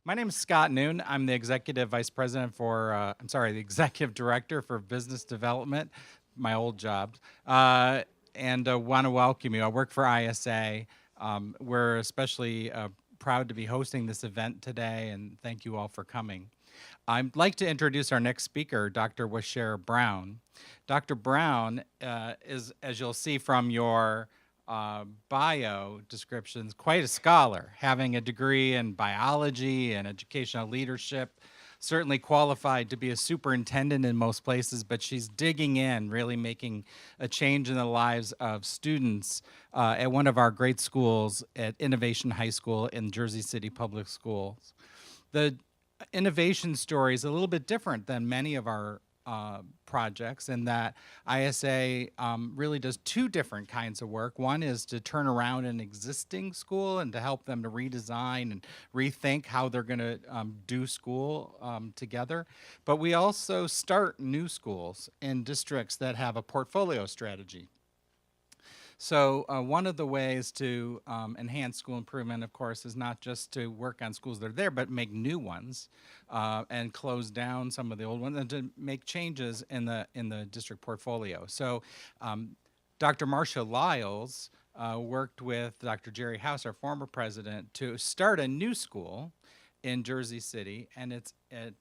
My name is Scott Noon. I'm the executive vice president the executive director for business development, my old job, and want to welcome you. I work for ISA. We're especially proud to be hosting this event today, and thank you all for coming. I'd like to introduce our next speaker, Dr. Wachera Brown. Dr. Brown is, as you'll see from your bio descriptions, quite a scholar, having a degree in biology and educational leadership, certainly qualified to be a superintendent in most places, but she's digging in, really making a change in the lives of students at one of our great schools at Innovation High School in Jersey City Public Schools. The innovation story is a little bit different than many of our projects in that ISA really does two different kinds of work. One is to turn around an existing school and to help them to redesign and rethink how they're going to do school together. But we also start new schools in districts that have a portfolio strategy. So one of the ways to enhance school improvement, of course, is not just to work on schools that are there, but make new ones and close down some of the old ones and to make changes in the district portfolio. So Dr. Marcia Lyles worked with Dr. Jerry House, our former president, to start a new school in Jersey City, and it's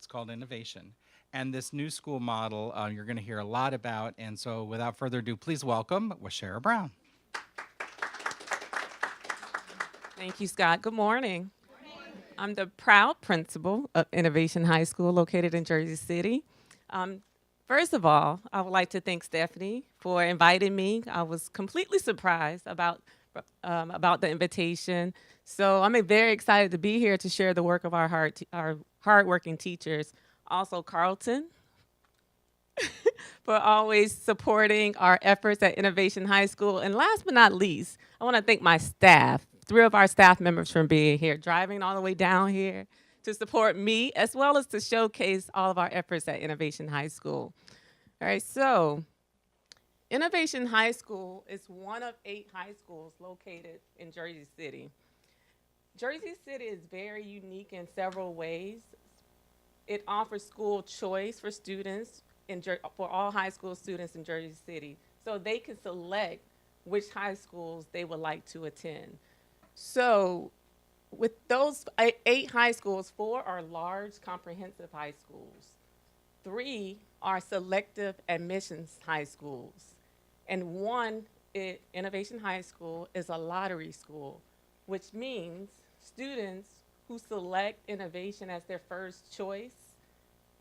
called Innovation. And this new school model you're going to hear a lot about. And so without further ado, please welcome Wachera Brown. Thank you, Scott. Good morning. I'm the proud principal of Innovation High School located in Jersey City. First of all, I would like to thank Stephanie for inviting me. I was completely surprised about the invitation. So I'm very excited to be here to share the work of our hardworking teachers. Also, Carlton, for always supporting our efforts at Innovation High School. And last but not least, I want to thank my staff, 3 of our staff members for being here, driving all the way down here to support me, as well as to showcase all of our efforts at Innovation High School. All right, so Innovation High School is one of 8 high schools located in Jersey City. Jersey City is very unique in several ways. It offers school choice for students, for all high school students in Jersey City, so they can select which high schools they would like to attend. So with those 8 high schools, 4 are large comprehensive high schools, 3 are selective admissions high schools, and 1, Innovation High School, is a lottery school, which means students who select innovation as their first choice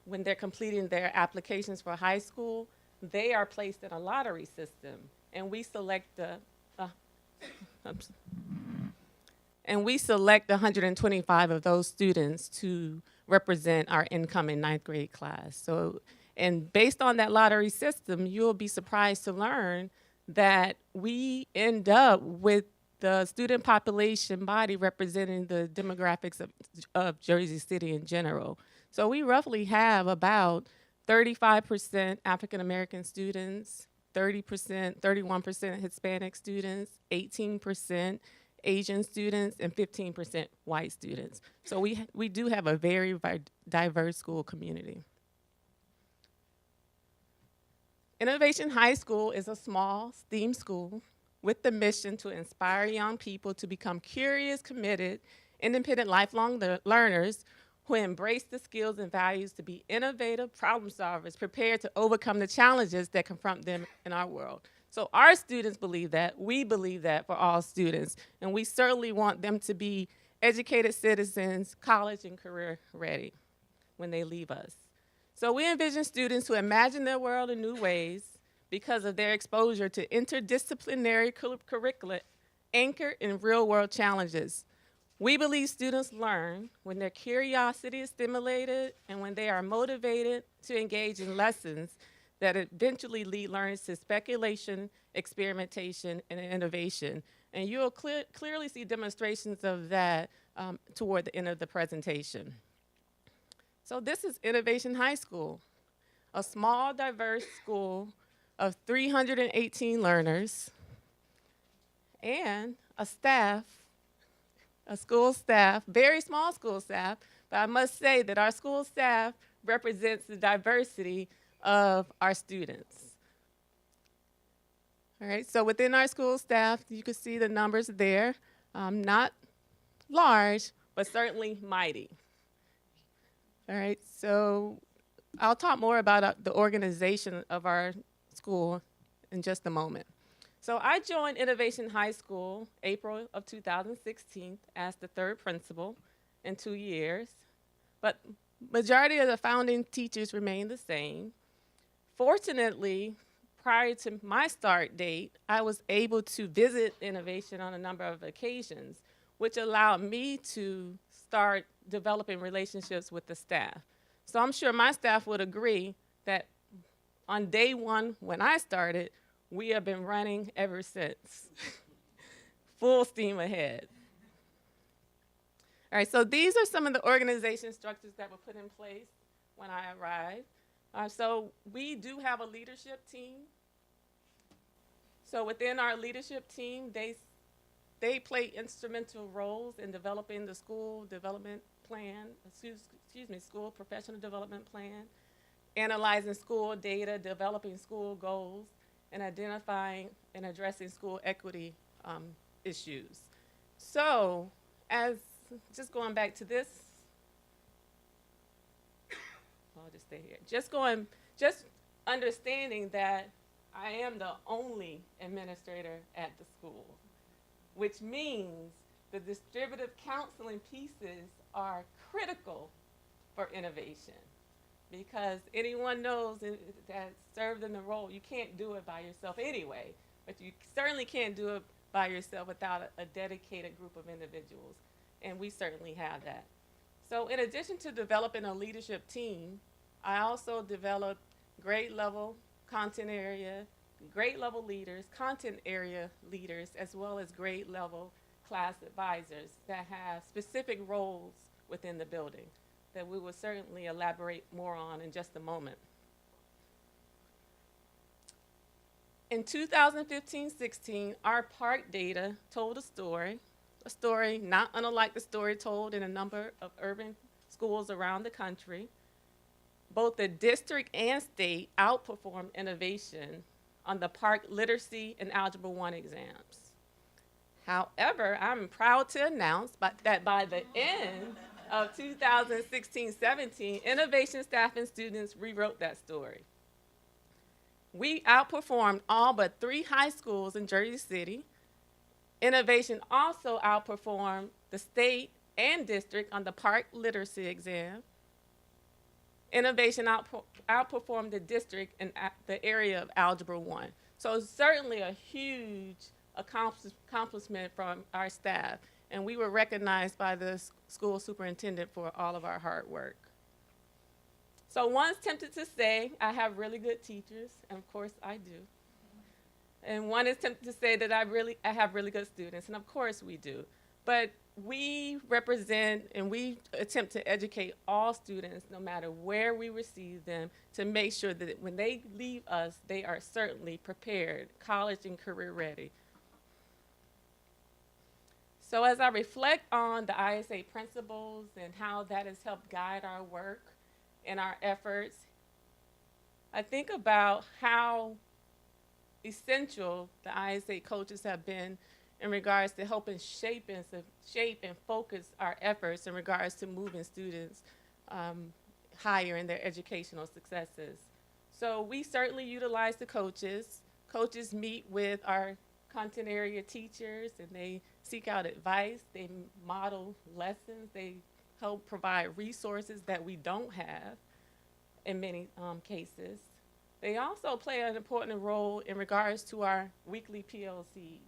when they're completing their applications for high school, they are placed in a lottery system, and we select 125 of those students to represent our incoming 9th grade class. So, and based on that lottery system, you'll be surprised to learn that we end up with the student population body representing the demographics of Jersey City in general. So we roughly have about 35% African-American students, 31% Hispanic students, 18% Asian students, and 15% white students. So we do have a very diverse school community. Innovation High School is a small STEAM school with the mission to inspire young people to become curious, committed, independent, lifelong learners who embrace the skills and values to be innovative problem solvers, prepared to overcome the challenges that confront them in our world. So our students believe that, we believe that for all students, and we certainly want them to be educated citizens, college and career ready when they leave us. So we envision students who imagine their world in new ways because of their exposure to interdisciplinary curricula anchored in real-world challenges. We believe students learn when their curiosity is stimulated and when they are motivated to engage in lessons that eventually lead learners to speculation, experimentation, and innovation. And you'll clearly see demonstrations of that toward the end of the presentation. So this is Innovation High School, a small, diverse school of 318 learners and a school staff, very small school staff, But I must say that our school staff represents the diversity of our students. All right, so within our school staff, you can see the numbers there. Not large, but certainly mighty. All right, so I'll talk more about the organization of our school in just a moment. So I joined Innovation High School April of 2016 as the third principal in 2 years, but majority of the founding teachers remain the same. Fortunately, prior to my start date, I was able to visit Innovation on a number of occasions, which allowed me to start developing relationships with the staff. So I'm sure my staff would agree that on day one when I started, we have been running ever since. Full steam ahead. All right, so these are some of the organization structures that were put in place when I arrived. So we do have a leadership team. So within our leadership team, they play instrumental roles in developing the school development plan, school professional development plan, analyzing school data, developing school goals, and identifying and addressing school equity issues. So, just going back to this, I'll just stay here. Just understanding that I am the only administrator at the school, which means the distributive counseling pieces are critical for innovation, because anyone knows that served in the role, you can't do it by yourself anyway, but you certainly can't do it by yourself without a dedicated group of individuals, and we certainly have that. So in addition to developing a leadership team, I also developed grade level content area, grade level leaders, content area leaders, as well as grade level class advisors that have specific roles within the building that we will certainly elaborate more on in just a moment. In 2015-16, our park data told a story not unlike the story told in a number of urban schools around the country. Both the district and state outperformed innovation on the park literacy and Algebra 1 exams. However, I'm proud to announce that by the end of 2016-17, innovation staff and students rewrote that story. We outperformed all but 3 high schools in Jersey City. Innovation also outperformed the state and district on the park literacy exam. Innovation outperformed the district in the area of Algebra 1. So it's certainly a huge accomplishment from our staff, and we were recognized by the school superintendent for all of our hard work. So one's tempted to say, I have really good teachers, and of course I do. And one is tempted to say that I have really good students, and of course we do. But we represent and we attempt to educate all students, no matter where we receive them, to make sure that when they leave us, they are certainly prepared, college and career ready. So as I reflect on the ISA principles and how that has helped guide our work and our efforts, I think about how essential the ISA coaches have been in regards to helping shape and focus our efforts in regards to moving students higher in their educational successes. So we certainly utilize the coaches. Coaches meet with our content area teachers and they seek out advice, they model lessons, they help provide resources that we don't have in many cases. They also play an important role in regards to our weekly PLCs,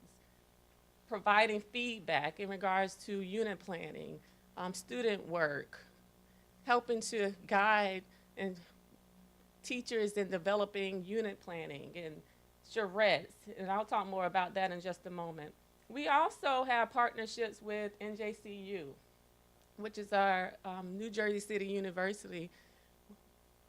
providing feedback in regards to unit planning, student work, helping to guide and teachers in developing unit planning and charrettes, and I'll talk more about that in just a moment. We also have partnerships with NJCU, which is our New Jersey City University,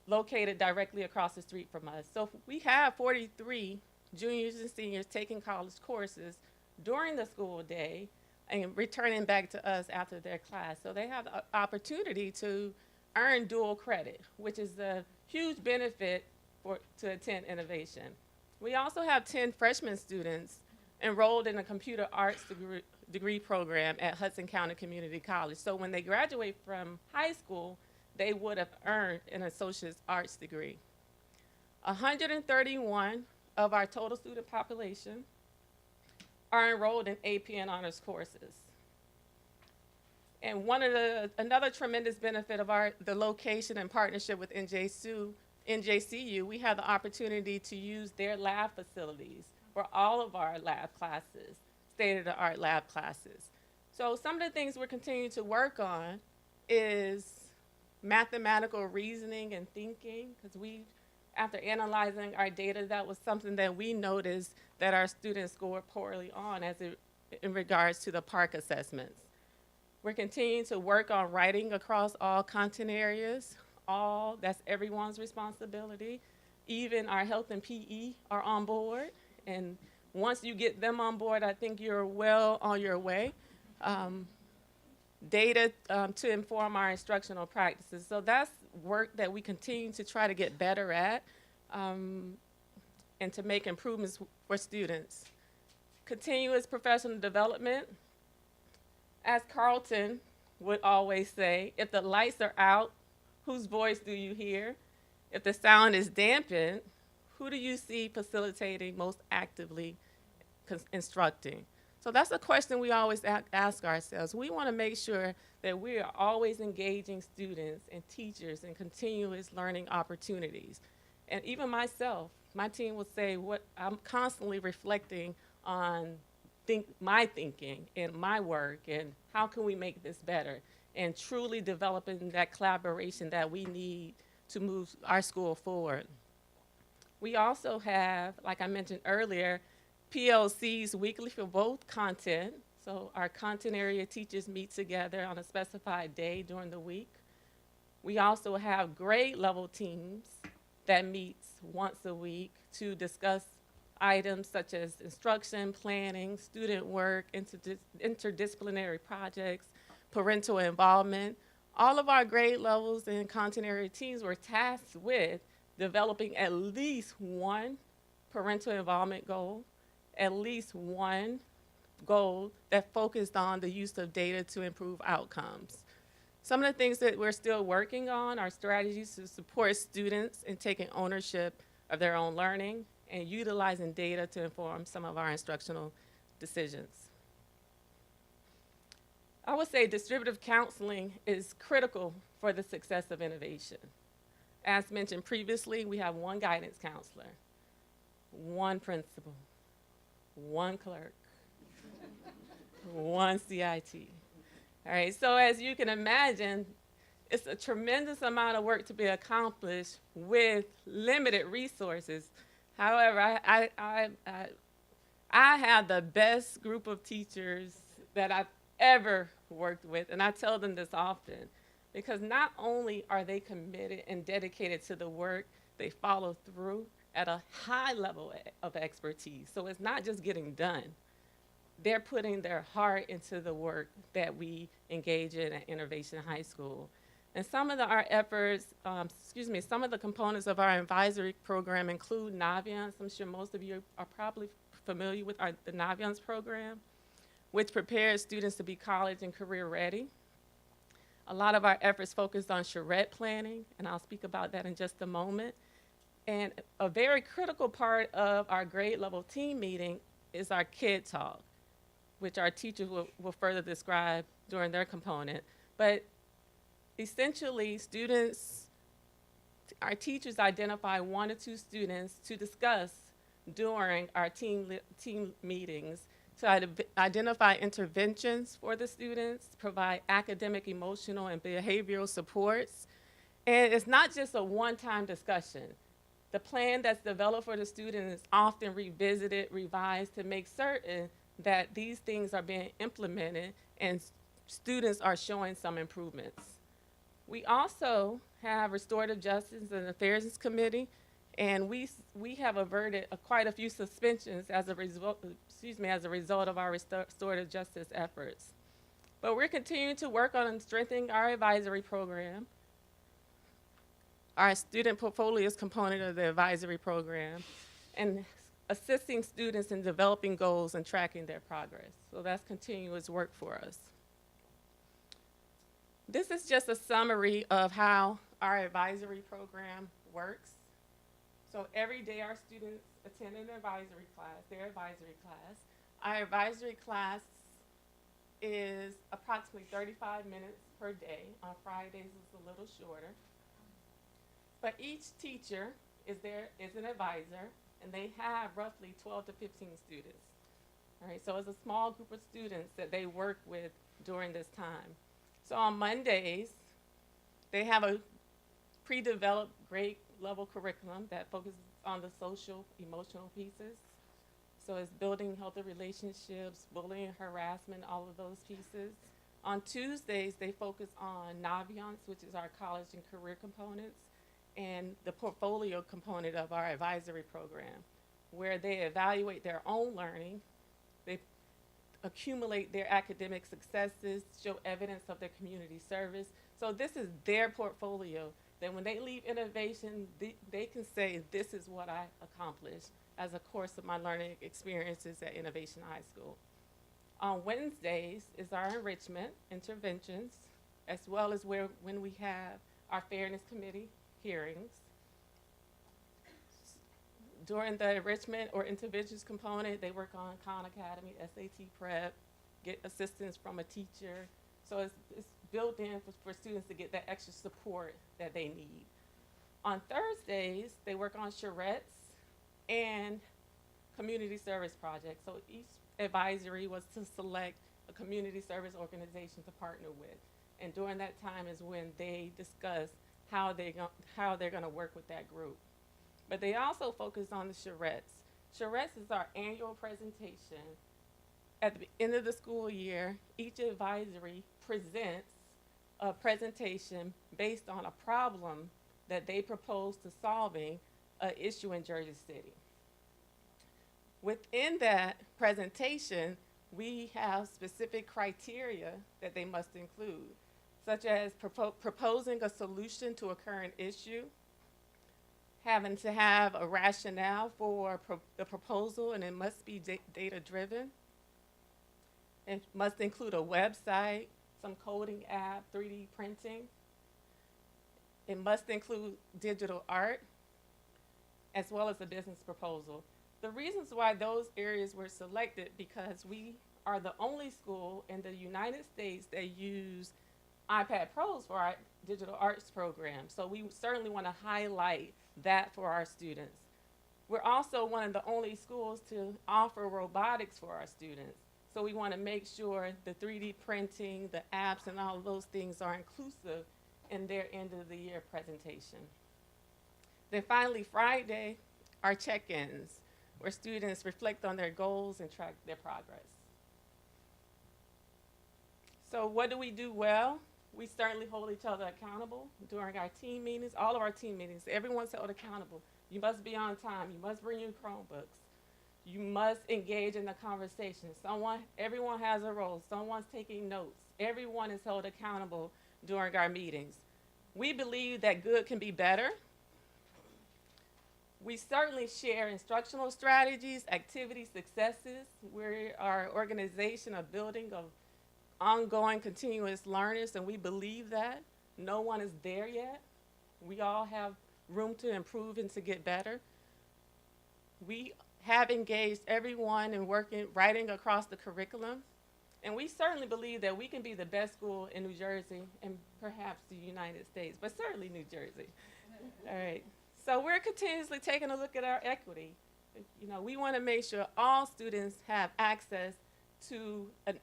located directly across the street from us. So we have 43 juniors and seniors taking college courses during the school day, and returning back to us after their class. So they have the opportunity to earn dual credit, which is a huge benefit to attend innovation. We also have 10 freshman students enrolled in a computer arts degree program at Hudson County Community College. So when they graduate from high school, they would have earned an associate's arts degree. 131 of our total student population are enrolled in AP and honors courses. And another tremendous benefit of the location and partnership with NJCU, we have the opportunity to use their lab facilities for all of our lab classes, state-of-the-art lab classes. So some of the things we're continuing to work on is mathematical reasoning and thinking, because after analyzing our data, that was something that we noticed that our students scored poorly on in regards to the PARCC assessments. We're continuing to work on writing across all content areas. That's everyone's responsibility. Even our health and PE are on board. And once you get them on board, I think you're well on your way. Data to inform our instructional practices. So that's work that we continue to try to get better at and to make improvements for students. Continuous professional development. As Carlton would always say, if the lights are out, whose voice do you hear? If the sound is dampened, who do you see facilitating most actively instructing? So that's a question we always ask ourselves. We want to make sure that we are always engaging students and teachers in continuous learning opportunities. And even myself, my team will say I'm constantly reflecting on my thinking and my work and how can we make this better, and truly developing that collaboration that we need to move our school forward. We also have, like I mentioned earlier, PLCs weekly for both content. So our content area teachers meet together on a specified day during the week. We also have grade level teams that meets once a week to discuss items such as instruction, planning, student work, interdisciplinary projects, parental involvement. All of our grade levels and content area teams were tasked with developing at least one parental involvement goal, at least one goal that focused on the use of data to improve outcomes. Some of the things that we're still working on are strategies to support students in taking ownership of their own learning and utilizing data to inform some of our instructional decisions. I would say distributive counseling is critical for the success of innovation. As mentioned previously, we have one guidance counselor, one principal, one clerk, one CIT. All right, so as you can imagine, it's a tremendous amount of work to be accomplished with limited resources. However, I have the best group of teachers that I've ever worked with, and I tell them this often, because not only are they committed and dedicated to the work, they follow through at a high level of expertise. So it's not just getting done. They're putting their heart into the work that we engage in at Innovation High School. And some of our efforts, some of the components of our advisory program include Naviance. I'm sure most of you are probably familiar with the Naviance program, which prepares students to be college and career ready. A lot of our efforts focused on charrette planning, and I'll speak about that in just a moment. And a very critical part of our grade level team meeting is our Kid Talk, which our teachers will further describe during their component. But essentially, our teachers identify 1 or 2 students to discuss during our team meetings to identify interventions for the students, provide academic, emotional, and behavioral supports. And it's not just a one-time discussion. The plan that's developed for the student is often revisited, revised to make certain that these things are being implemented and students are showing some improvements. We also have Restorative Justice and Affairs Committee, And we have averted quite a few suspensions as a result of our restorative justice efforts. But we're continuing to work on strengthening our advisory program. Our student portfolio is component of the advisory program, and assisting students in developing goals and tracking their progress. So that's continuous work for us. This is just a summary of how our advisory program works. So every day our students attend an advisory class, their advisory class. Our advisory class is approximately 35 minutes per day. On Fridays it's a little shorter. But each teacher is an advisor, and they have roughly 12 to 15 students. All right, so it's a small group of students that they work with during this time. So on Mondays, they have a pre-developed grade level curriculum that focuses on the social, emotional pieces. So it's building healthy relationships, bullying, harassment, all of those pieces. On Tuesdays, they focus on Naviance, which is our college and career components, and the portfolio component of our advisory program, where they evaluate their own learning, they accumulate their academic successes, show evidence of their community service. So this is their portfolio, that when they leave innovation, they can say, this is what I accomplished as a course of my learning experiences at Innovation High School. On Wednesdays is our enrichment interventions, as well as when we have our Fairness Committee hearings. During the enrichment or interventions component, they work on Khan Academy, SAT prep, get assistance from a teacher. So it's built in for students to get that extra support that they need. On Thursdays, they work on charrettes and community service projects. So each advisory was to select a community service organization to partner with. And during that time is when they discuss how they're gonna work with that group. But they also focus on the charrettes. Charrettes is our annual presentation. At the end of the school year, each advisory presents a presentation based on a problem that they propose to solving an issue in Jersey City. Within that presentation, we have specific criteria that they must include, such as proposing a solution to a current issue, having to have a rationale for the proposal, and it must be data-driven. It must include a website, some coding app, 3D printing. It must include digital art, as well as a business proposal. The reasons why those areas were selected, because we are the only school in the United States that use iPad Pros for our digital arts program. So we certainly want to highlight that for our students. We're also one of the only schools to offer robotics for our students. So we want to make sure the 3D printing, the apps, and all of those things are inclusive in their end of the year presentation. Then finally, Friday, our check-ins, where students reflect on their goals and track their progress. So what do we do well? We certainly hold each other accountable during our team meetings, all of our team meetings. Everyone's held accountable. You must be on time. You must bring your Chromebooks. You must engage in the conversation. Everyone has a role. Someone's taking notes. Everyone is held accountable during our meetings. We believe that good can be better. We certainly share instructional strategies, activity successes. We are an organization, a building of ongoing continuous learners, and we believe that. No one is there yet. We all have room to improve and to get better. We have engaged everyone in writing across the curriculum, and we certainly believe that we can be the best school in New Jersey and perhaps the United States, but certainly New Jersey. All right. So we're continuously taking a look at our equity. You know, we want to make sure all students have access to an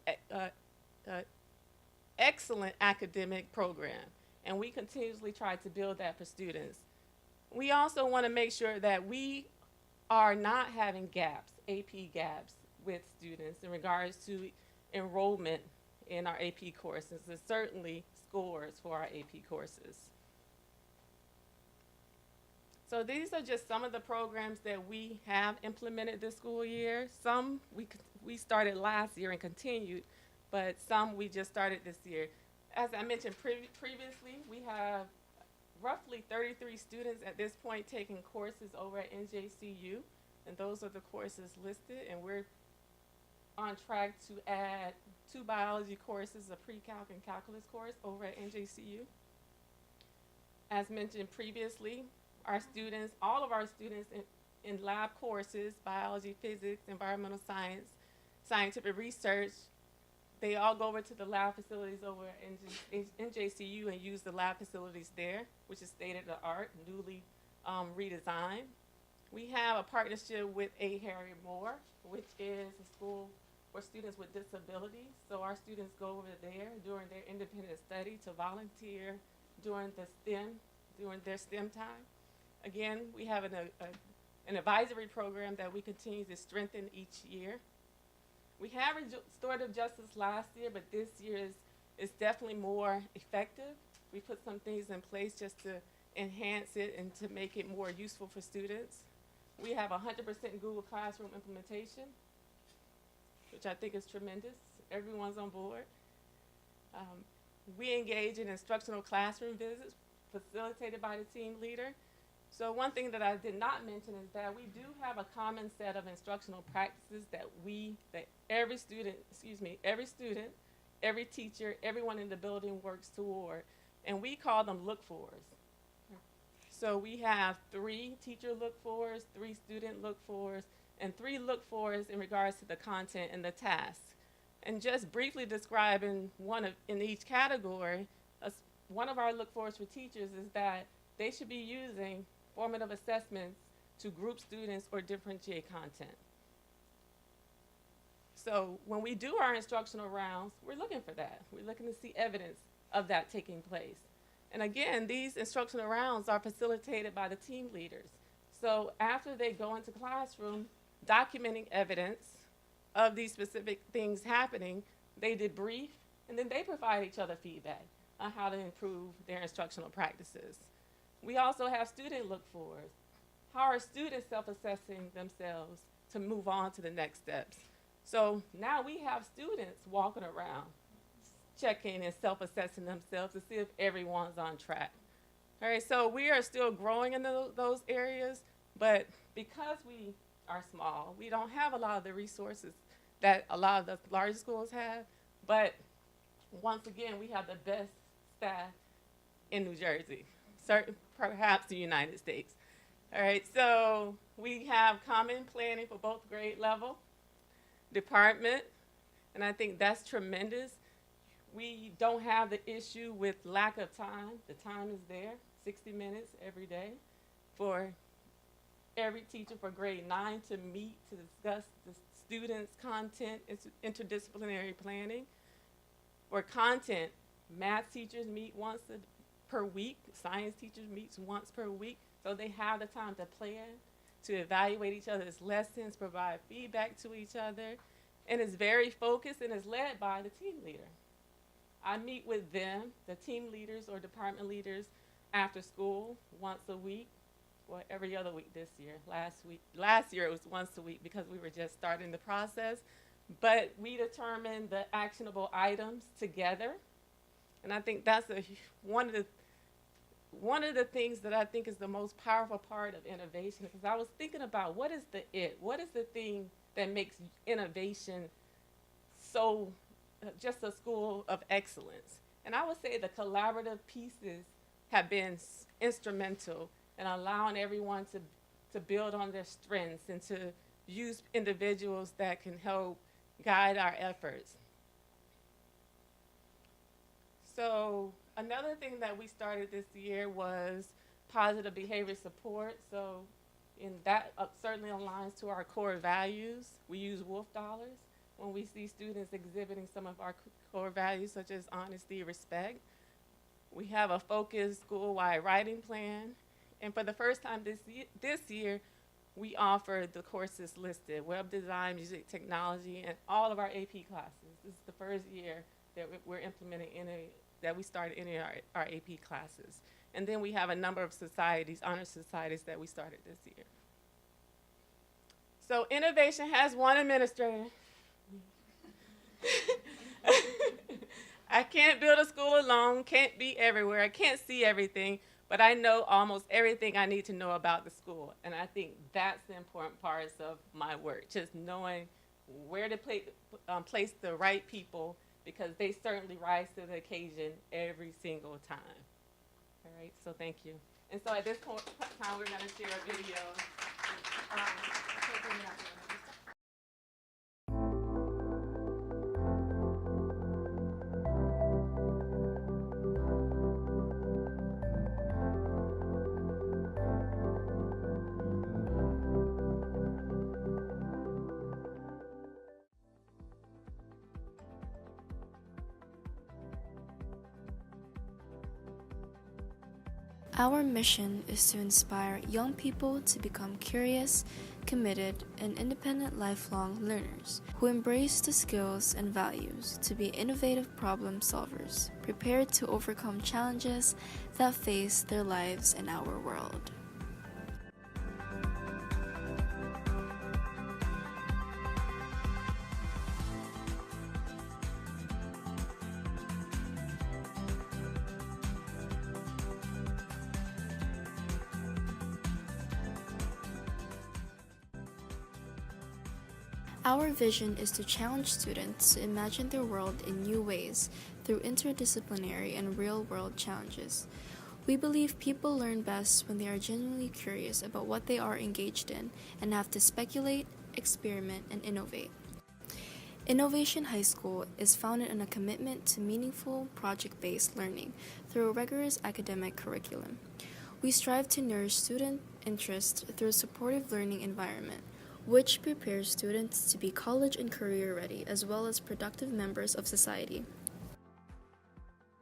excellent academic program, and we continuously try to build that for students. We also want to make sure that we are not having gaps, AP gaps, with students in regards to enrollment in our AP courses, and certainly scores for our AP courses. So these are just some of the programs that we have implemented this school year. Some we started last year and continued, but some we just started this year. As I mentioned previously, we have roughly 33 students at this point taking courses over at NJCU, and those are the courses listed, and we're on track to add 2 biology courses, a pre-calc and calculus course over at NJCU. As mentioned previously, our students, all of our students in lab courses, biology, physics, environmental science, scientific research, they all go over to the lab facilities over at NJCU and use the lab facilities there, which is state-of-the-art, newly redesigned. We have a partnership with A. Harry Moore, which is a school for students with disabilities. So our students go over there during their independent study to volunteer during their STEM time. Again, we have an advisory program that we continue to strengthen each year. We had restorative justice last year, but this year is definitely more effective. We put some things in place just to enhance it and to make it more useful for students. We have 100% Google Classroom implementation, which I think is tremendous. Everyone's on board. We engage in instructional classroom visits facilitated by the team leader. So one thing that I did not mention is that we do have a common set of instructional practices that every student, every teacher, everyone in the building works toward, and we call them look-fors. So we have 3 teacher look-fors, 3 student look-fors, and 3 look-fors in regards to the content and the tasks. And just briefly describing in each category, one of our look-fors for teachers is that they should be using formative assessments to group students or differentiate content. So when we do our instructional rounds, we're looking for that. We're looking to see evidence of that taking place. And again, these instructional rounds are facilitated by the team leaders. So after they go into classroom, documenting evidence of these specific things happening, they debrief, and then they provide each other feedback on how to improve their instructional practices. We also have student look-fors. How are students self-assessing themselves to move on to the next steps? So now we have students walking around, checking and self-assessing themselves to see if everyone's on track. All right, so we are still growing in those areas, but because we are small, we don't have a lot of the resources that a lot of the larger schools have, but once again, we have the best staff in New Jersey, perhaps the United States. All right, so we have common planning for both grade level, department, and I think that's tremendous. We don't have the issue with lack of time. The time is there, 60 minutes every day for every teacher for grade 9 to meet to discuss the students' content, interdisciplinary planning. For content, math teachers meet once per week, science teachers meet once per week, so they have the time to plan, to evaluate each other's lessons, provide feedback to each other, and it's very focused and is led by the team leader. I meet with them, the team leaders or department leaders, after school once a week, or every other week this year. Last year it was once a week because we were just starting the process, but we determined the actionable items together, and I think that's one of the things that I think is the most powerful part of innovation, because I was thinking about what is the thing that makes innovation so just a school of excellence. And I would say the collaborative pieces have been instrumental in allowing everyone to build on their strengths and to use individuals that can help guide our efforts. So another thing that we started this year was positive behavior support. So that certainly aligns to our core values. We use wolf dollars when we see students exhibiting some of our core values, such as honesty, respect. We have a focused school-wide writing plan. And for the first time this year, we offer the courses listed: web design, music technology, and all of our AP classes. This is the first year that we're implementing that we started in our AP classes. And then we have a number of societies, honor societies, that we started this year. So innovation has one administrator. I can't build a school alone, can't be everywhere, I can't see everything, but I know almost everything I need to know about the school. And I think that's the important parts of my work, just knowing where to place the right people, because they certainly rise to the occasion every single time. All right, so thank you. And so at this time, we're going to share a video. Our mission is to inspire young people to become curious, committed, and independent lifelong learners who embrace the skills and values to be innovative problem solvers, prepared to overcome challenges that face their lives and our world. Our vision is to challenge students to imagine their world in new ways through interdisciplinary and real-world challenges. We believe people learn best when they are genuinely curious about what they are engaged in and have to speculate, experiment, and innovate. Innovation High School is founded on a commitment to meaningful, project-based learning through a rigorous academic curriculum. We strive to nourish student interest through a supportive learning environment, which prepares students to be college and career ready, as well as productive members of society.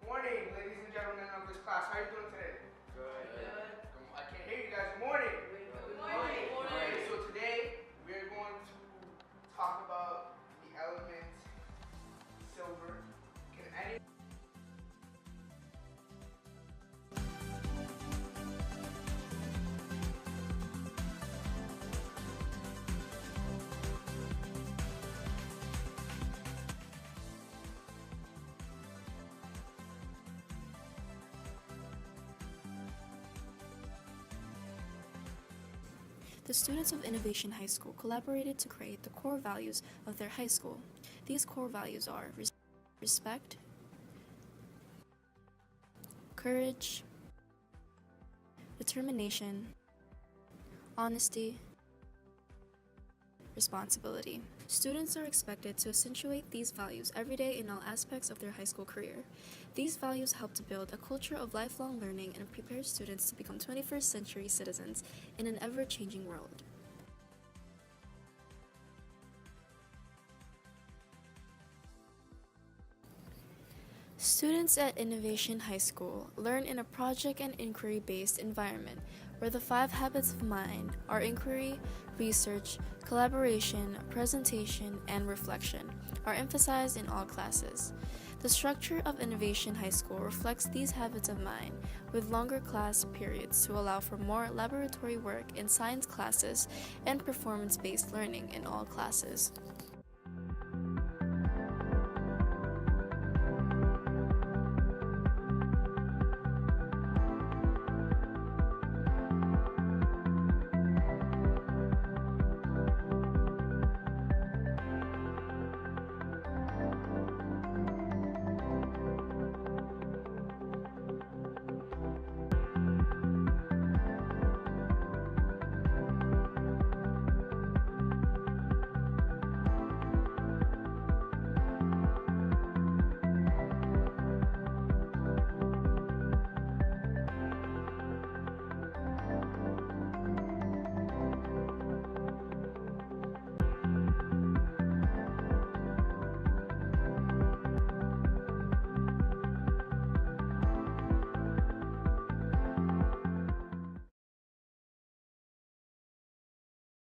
Good morning, ladies and gentlemen of this class. How are you doing today? Good. I can't hear you guys. Good morning. Good morning. Alright, so today we're going to talk about the element silver. Can any The students of Innovation High School collaborated to create the core values of their high school. These core values are respect, courage, determination, honesty, responsibility. Students are expected to accentuate these values every day in all aspects of their high school career. These values help to build a culture of lifelong learning and prepare students to become 21st century citizens in an ever-changing world. Students at Innovation High School learn in a project and inquiry-based environment where the 5 habits of mind are inquiry, research, collaboration, presentation, and reflection are emphasized in all classes. The structure of Innovation High School reflects these habits of mind with longer class periods to allow for more laboratory work in science classes and performance-based learning in all classes.